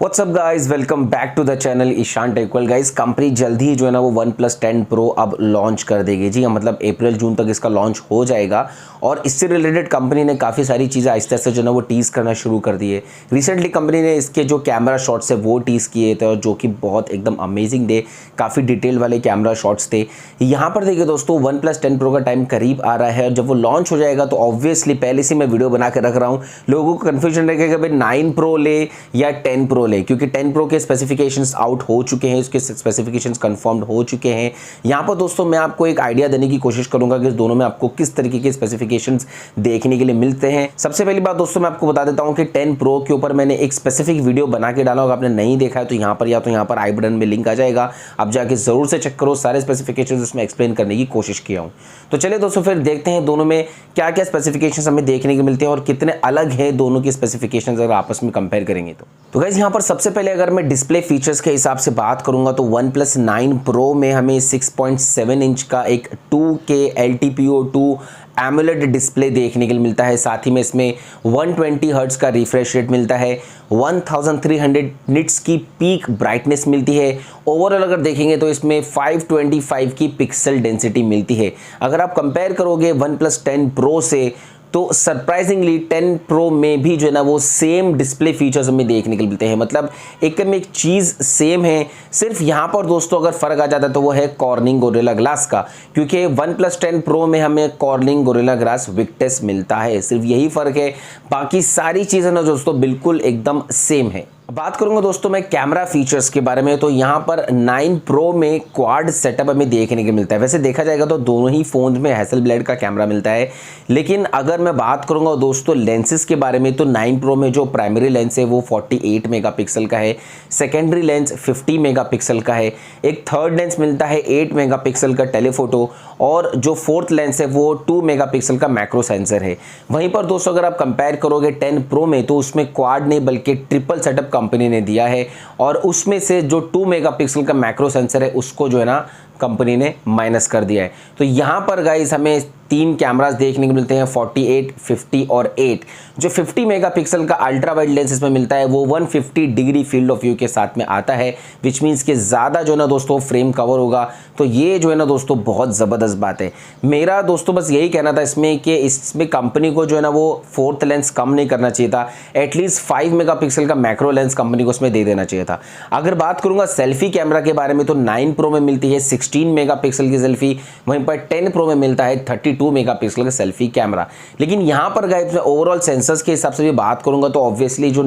WhatsApp guys, welcome back to the channel Ishaan technical. Guys company जल्दी ही जो है ना वो OnePlus 10 Pro अब लॉन्च कर देगी। जी हाँ, मतलब अप्रैल जून तक इसका लॉन्च हो जाएगा और इससे रिलेटेड कंपनी ने काफ़ी सारी चीज़ें आहिस्ते आहिस्ते जो है ना वो टीज़ करना शुरू कर दी है। रिसेंटली कंपनी ने इसके जो कैमरा शॉट्स है वो टीज़ किए थे और जो कि बहुत एकदम अमेजिंग थे, काफ़ी डिटेल वाले कैमरा शॉट्स थे। यहाँ पर देखिए दोस्तों, OnePlus 10 Pro का टाइम करीब आ रहा है और जब वो लॉन्च हो जाएगा तो ऑब्वियसली पहले से मैं वीडियो बना के रख रहा हूँ। लोगों को कन्फ्यूजन रहेगा भाई 9 Pro ले या 10 Pro ले, क्योंकि 10 Pro के स्पेसिफिकेशंस आउट हो चुके हैं, उसके स्पेसिफिकेशंस कंफर्म्ड हो चुके हैं। यहाँ पर दोस्तों मैं आपको एक आइडिया देने की कोशिश करूंगा कि इस दोनों में आपको किस तरीके के स्पेसिफिकेशंस देखने के लिए मिलते हैं। सबसे पहली बात दोस्तों मैं आपको बता देता हूँ कि 10 Pro के ऊपर मैंने एक स्पेसिफिक वीडियो बना के डाला होगा, आपने नहीं देखा है तो यहाँ पर या तो यहाँ पर आई बटन में लिंक आ जाएगा, आप जाके जरूर से चेक करो। सारे स्पेसिफिकेशंस उसमें एक्सप्लेन करने की कोशिश किया हूँ। तो चलिए दोस्तों फिर देखते हैं दोनों में क्या क्या स्पेसिफिकेशंस हमें देखने को मिलते हैं और कितने अलग हैं दोनों की स्पेसिफिकेशंस अगर आपस में कंपेयर करेंगे तो गाइस यहाँ पर सबसे पहले अगर मैं डिस्प्ले फीचर्स के हिसाब से बात करूंगा तो OnePlus 9 Pro में हमें 6.7 इंच का एक 2K LTPO2 AMOLED डिस्प्ले देखने के लिए मिलता है। साथ ही में इसमें 120 हर्ट्ज का रिफ्रेश रेट मिलता है, 1300 निट्स की पीक ब्राइटनेस मिलती है। ओवरऑल अगर देखेंगे तो इसमें 525 की पिक्सल डेंसिटी मिलती है। अगर आप कंपेयर करोगे OnePlus 10 Pro से तो सरप्राइजिंगली 10 Pro में भी जो है ना वो सेम डिस्प्ले फीचर्स हमें देखने के लिए मिलते हैं। मतलब एक चीज़ सेम है, सिर्फ यहाँ पर दोस्तों अगर फ़र्क आ जाता है तो वो है कॉर्निंग गोरिल्ला ग्लास का, क्योंकि OnePlus 10 Pro में हमें कॉर्निंग गोरिल्ला ग्लास विक्टस मिलता है। सिर्फ यही फ़र्क है, बाकी सारी चीज़ें ना दोस्तों बिल्कुल एकदम सेम है। बात करूंगा दोस्तों मैं कैमरा फीचर्स के बारे में, तो यहाँ पर 9 Pro में क्वाड सेटअप हमें देखने को मिलता है। वैसे देखा जाएगा तो दोनों ही फोन में हैसलब्लेड का कैमरा मिलता है, लेकिन अगर मैं बात करूंगा दोस्तों लेंसेज के बारे में तो 9 Pro में जो प्राइमरी लेंस है वो 48 मेगापिक्सल का है, सेकेंडरी लेंस 50 मेगापिक्सल का है, एक थर्ड लेंस मिलता है 8 मेगापिक्सल का टेलीफोटो और जो फोर्थ लेंस है वो 2 मेगापिक्सल का मैक्रो सेंसर है। वहीं पर दोस्तों अगर आप कंपेयर करोगे 10 Pro में तो उसमें क्वाड नहीं बल्कि ट्रिपल सेटअप कंपनी ने दिया है और उसमें से जो 2 मेगापिक्सल का मैक्रो सेंसर है उसको जो है ना कंपनी ने माइनस कर दिया है। तो यहाँ पर गाइस हमें तीन कैमरास देखने को मिलते हैं, 48, 50 और 8। जो 50 मेगापिक्सल का अल्ट्रा वाइड लेंस इसमें मिलता है वो 150 डिग्री फील्ड ऑफ व्यू के साथ में आता है, विच मीन्स कि ज़्यादा जो है ना दोस्तों फ्रेम कवर होगा। तो ये जो है ना दोस्तों बहुत ज़बरदस्त बात है। मेरा दोस्तों बस यही कहना था इसमें कि इसमें कंपनी को जो है ना वो फोर्थ लेंस कम नहीं करना चाहिए था, एटलीस्ट 5 मेगापिक्सल का मैक्रो लेंस कंपनी को उसमें दे देना चाहिए था। अगर बात करूँगा सेल्फी कैमरा के बारे में तो 9 Pro में मिलती है 16 मेगापिक्सल की सेल्फी, वहीं पर 10 Pro में मिलता है 32 मेगापिक्सल का सेल्फी कैमरा। लेकिन यहाँ पर गाइस मैं ओवरऑल सेंसर्स के हिसाब से भी बात करूंगा तो ऑब्वियसली जो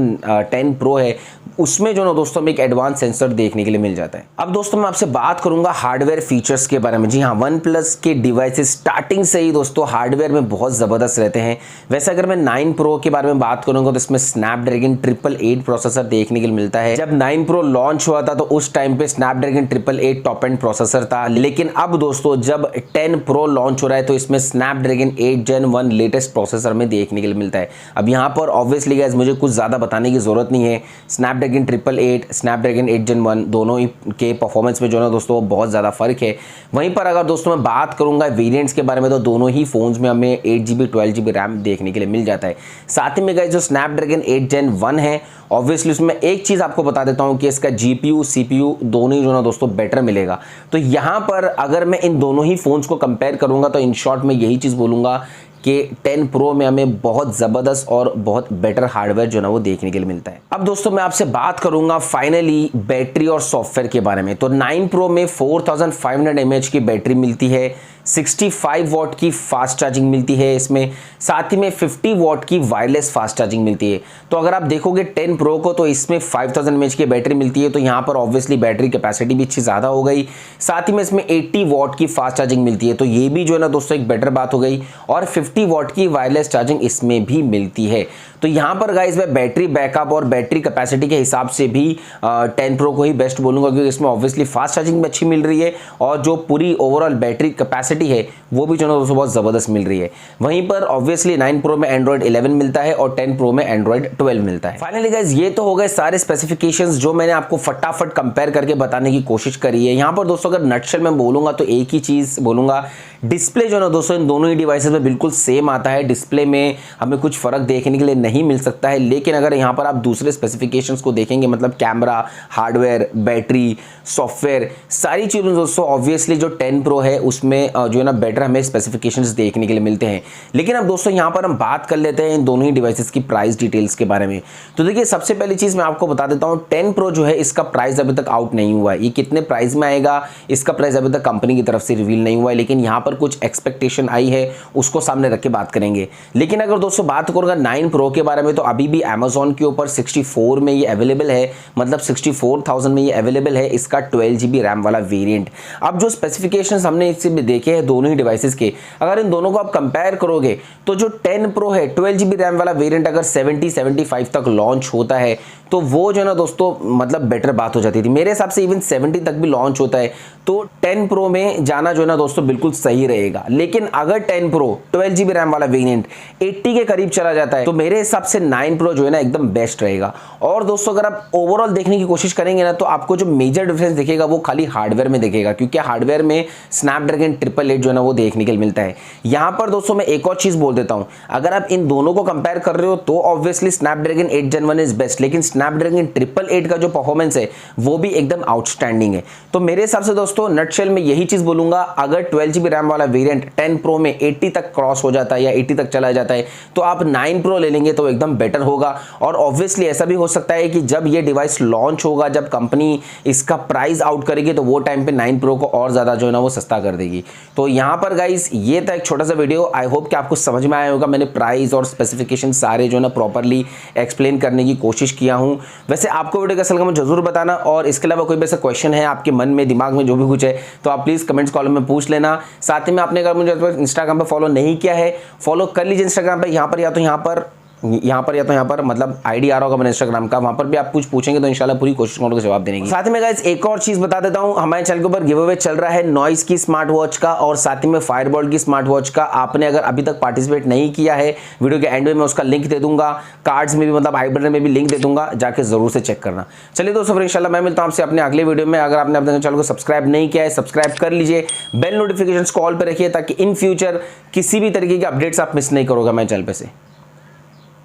10 Pro है उसमें जो ना दोस्तों में एक एडवांस सेंसर देखने के लिए मिल जाता है। अब दोस्तों मैं आपसे बात करूंगा हार्डवेयर फीचर्स के बारे में। जी हाँ, OnePlus के डिवाइसेस स्टार्टिंग से ही दोस्तों हार्डवेयर में बहुत ज़बरदस्त रहते हैं। वैसे अगर मैं 9 Pro के बारे में बात करूंगा तो इसमें स्नैपड्रैगन 888 प्रोसेसर देखने के लिए मिलता है। जब 9 Pro लॉन्च हुआ था तो उस टाइम पे स्नैपड्रैगन 888 टॉप एंड प्रोसेसर था, लेकिन अब दोस्तों जब 10 Pro लॉन्च हो रहा है तो इसमें स्नैपड्रैगन 8 Gen 1 लेटेस्ट प्रोसेसर में देखने के लिए मिलता है। अब यहाँ पर ऑब्वियसली गाइस मुझे कुछ ज़्यादा बताने की ज़रूरत नहीं है, स्नैपड्रैगन 888, स्नैपड्रैगन 8 Gen 1 दोनों ही के परफॉर्मेंस में जो है दोस्तों बहुत ज़्यादा फर्क है। वहीं पर अगर दोस्तों मैं बात करूँगा वेरिएंट्स के बारे में तो दोनों ही फोन्स में हमें 8GB 12GB रैम देखने के लिए मिल जाता है। साथ ही में गाइस जो स्नैपड्रैगन 8 Gen 1 है ऑब्वियसली उसमें एक चीज़ आपको बता देता हूँ कि इसका GPU CPU दोनों ही जो ना दोस्तों बेटर मिलेगा। तो यहाँ पर अगर मैं इन दोनों ही फोन्स को कंपेयर करूँगा तो इन शॉर्ट में यही चीज़ बोलूँगा कि 10 Pro में हमें बहुत ज़बरदस्त और बहुत बेटर हार्डवेयर जो ना वो देखने के लिए मिलता है। अब दोस्तों मैं आपसे बात करूंगा फाइनली बैटरी और सॉफ्टवेयर के बारे में। तो 9 Pro में 4500 mAh की बैटरी मिलती है, 65 वॉट की फास्ट चार्जिंग मिलती है इसमें, साथ ही में 50 वॉट की वायरलेस फास्ट चार्जिंग मिलती है। तो अगर आप देखोगे 10 Pro को तो इसमें 5000 mAh की बैटरी मिलती है, तो यहाँ पर ऑब्वियसली बैटरी कैपेसिटी भी अच्छी ज़्यादा हो गई। साथ ही में इसमें 80 वॉट की फास्ट चार्जिंग मिलती है, तो ये भी जो है ना दोस्तों एक बेटर बात हो गई, और 50 वॉट की वायरलेस चार्जिंग इसमें भी मिलती है। तो यहाँ पर गाइस मैं बैटरी बैकअप और बैटरी कैपेसिटी के हिसाब से भी 10 Pro को ही बेस्ट बोलूँगा, क्योंकि इसमें ऑब्वियसली फास्ट चार्जिंग भी अच्छी मिल रही है और जो पूरी ओवरऑल बैटरी कैपेसिटी है वो भी जो है दोस्तों बहुत ज़बरदस्त मिल रही है। वहीं पर ऑब्वियसली 9 Pro में Android 11 मिलता है और 10 Pro में Android 12 मिलता है। फाइनली गाइस ये तो हो गए सारे स्पेसिफिकेशंस जो मैंने आपको फटाफट कंपेयर करके बताने की कोशिश करी है। यहाँ पर दोस्तों अगर नटशेल में बोलूँगा तो एक ही चीज़ बोलूँगा, डिस्प्ले जो है ना दोस्तों इन दोनों ही डिवाइसेस में बिल्कुल सेम आता है। डिस्प्ले में हमें कुछ फ़र्क देखने के लिए नहीं मिल सकता है, लेकिन अगर यहाँ पर आप दूसरे स्पेसिफिकेशंस को देखेंगे, मतलब कैमरा, हार्डवेयर, बैटरी, सॉफ्टवेयर, सारी चीज़ें दोस्तों ऑब्वियसली जो 10 Pro है उसमें जो है ना बेटर हमें स्पेसिफिकेशंस देखने के लिए मिलते हैं। लेकिन अब दोस्तों यहाँ पर हम बात कर लेते हैं इन दोनों ही डिवाइसेस की प्राइस डिटेल्स के बारे में। तो देखिए सबसे पहली चीज़ मैं आपको बता देता हूँ, 10 Pro जो है इसका प्राइस अभी तक आउट नहीं हुआ है। ये कितने प्राइस में आएगा इसका प्राइस अभी तक कंपनी की तरफ से रिवील नहीं हुआ है, लेकिन यहाँ पर कुछ एक्सपेक्टेशन आई है उसको सामने रख के बात करेंगे। लेकिन अगर दोस्तों बात करूँगा 9 Pro के बारे में, तो अभी भी अमेजोन के ऊपर 64 में ये अवेलेबल है, मतलब 64,000 में ये अवेलेबल है इसका 12 GB रैम वाला वेरिएंट। अब जो स्पेसिफिकेशंस हमने इससे भी देखे हैं दोनों ही डिवाइसेस के, अगर इन दोनों को आप कंपेयर करोगे तो जो 10 Pro है 12 GB रैम वाला वेरिएंट अगर 70-75 तक लॉन्च होता है तो वो जो है ना दोस्तों मतलब बेटर बात हो जाती थी। मेरे हिसाब से इवन 70 तक भी लॉन्च होता है तो 10 Pro में जाना जो है ना दोस्तों बिल्कुल सही रहेगा। लेकिन अगर 10 Pro 12 GB रैम वाला वेरिएंट 80 के करीब चला जाता है तो मेरे हिसाब से 9 Pro जो है ना एकदम बेस्ट रहेगा। और दोस्तों अगर आप ओवरऑल देखने की कोशिश करेंगे ना तो आपको जो मेजर डिफरेंस दिखेगा वो खाली हार्डवेयर में दिखेगा, क्योंकि हार्डवेयर में स्नैपड्रैगन 888 जो है ना वो देखने के लिए मिलता है। यहाँ पर दोस्तों मैं एक और चीज़ बोल देता हूँ, अगर आप इन दोनों को कंपेयर कर रहे हो तो obviously Snapdragon 8 Gen 1 is best, लेकिन स्नैपड्रैगन 888 का जो परफॉर्मेंस है वो भी एकदम आउटस्टैंडिंग है। तो मेरे हिसाब से दोस्तों नटशेल में यही चीज़ बोलूँगा, अगर 12 GB रैम वाला वेरिएंट 10 Pro में 80 तक क्रॉस हो जाता है या 80 तक चला जाता है तो आप 9 Pro ले लेंगे तो एकदम बेटर होगा। और ऑब्वियसली ऐसा भी हो सकता है कि जब ये डिवाइस लॉन्च होगा, जब कंपनी इसका प्राइस आउट करेगी तो वो टाइम पे 9 Pro को और ज़्यादा जो है ना वो सस्ता कर देगी। तो यहाँ पर गाइस ये था एक छोटा सा वीडियो, आई होप कि आपको समझ में आया होगा। मैंने प्राइस और स्पेसिफिकेशन सारे जो है ना प्रॉपरली एक्सप्लेन करने की कोशिश किया हूँ। वैसे आपको वीडियो कैसा लगा मुझे जरूर बताना, और इसके अलावा कोई भी ऐसा क्वेश्चन है आपके मन में, दिमाग में जो भी कुछ है तो आप प्लीज़ कमेंट्स कॉलम में पूछ लेना। साथ ही में आपने अगर मुझे इंस्टाग्राम पर फॉलो नहीं किया है फॉलो कर लीजिए इंस्टाग्राम पर, यहाँ पर या तो यहाँ पर मतलब आईडी आ रहा होगा मेरे इंस्टाग्राम का, वहां पर भी आप कुछ पूछेंगे तो इंशाल्लाह पूरी कोशिश करूंगा जवाब देने की। साथ ही में गाइस एक और चीज बता देता हूं, हमारे चैनल के ऊपर गिव अवे चल रहा है नॉइस की स्मार्ट वॉच का और साथ ही में फायरबोल्ट की स्मार्ट वॉच का। आपने अगर अभी तक पार्टिसिपेट नहीं किया है, वीडियो के एंड में मैं उसका लिंक दे दूंगा, कार्ड्स में भी मतलब आई बटन में भी लिंक दे दूंगा, जाके जरूर से चेक करना। चलिए दोस्तों फिर इंशाल्लाह मैं मिलता हूं आपसे अपने अगले वीडियो में। अगर आपने अपने चैनल को सब्सक्राइब नहीं किया है सब्सक्राइब कर लीजिए, बेल नोटिफिकेशन कॉल पर रखिए ताकि इन फ्यूचर किसी भी तरीके के अपडेट्स आप मिस नहीं करोगे हमारे चैनल पे से।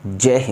जय हिंद।